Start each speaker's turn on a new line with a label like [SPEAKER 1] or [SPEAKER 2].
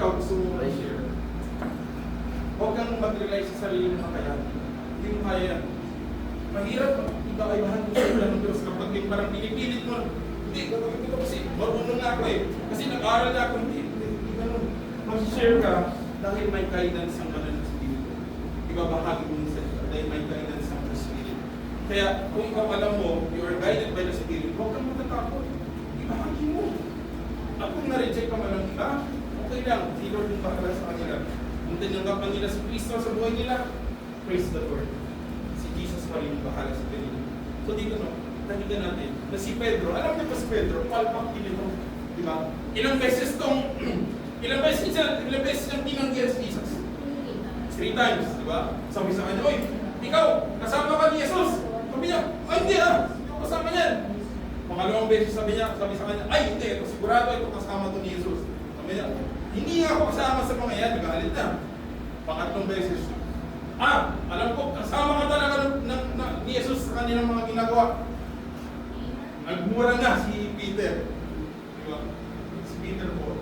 [SPEAKER 1] ikaw gusto mo i-share. Huwag kang mag-rely sa sarili mo kakayanin. Hindi mo kaya yan. Mahirap ikaw ay mahal mo sa ilan ng Diyos kapag may parang pinipilit mo. Hindi, gagawin ko kasi marunong na ako eh. Kasi nag-aaral na ako. Hindi ganun. Mag-share ka dahil may guidance ang banal na Espiritu. Ibabahagi mo sa iyo dahil may guidance ang Espiritu. Kaya kung ikaw alam mo, you are guided by the Spirit, huwag kang matatakot. Ibahagi mo. At kung na-reject ka man ng iba, okay lang. Si Lord yung bahala sa kanila. Kung tinanggap na nila si Kristo sa buhay nila, praise the Lord. Si Jesus pa rin yung bahala sa kanila. So dito no, nakita natin na si Pedro, alam niyo ba si Pedro, palpak kinito. Di ba? Ilang beses siyang tinanggihan si Jesus? 3 times, di ba? Sabi sa kanya, oy, ikaw, kasama ka ni Jesus. Sabi niya, ay hindi hindi ko kasama niyan. Pangalawang beses sabi sa kanya, ay hindi, ito sigurado ito kasama to ni Jesus. Sabi niya, hindi nga ako kasama sa mga yan, nagalit na. Pangatlong beses, alam ko, kasama ka talaga ni Jesus sa kanilang mga ginagawa. Nagmura nga si Peter. Di ba? Si Peter po.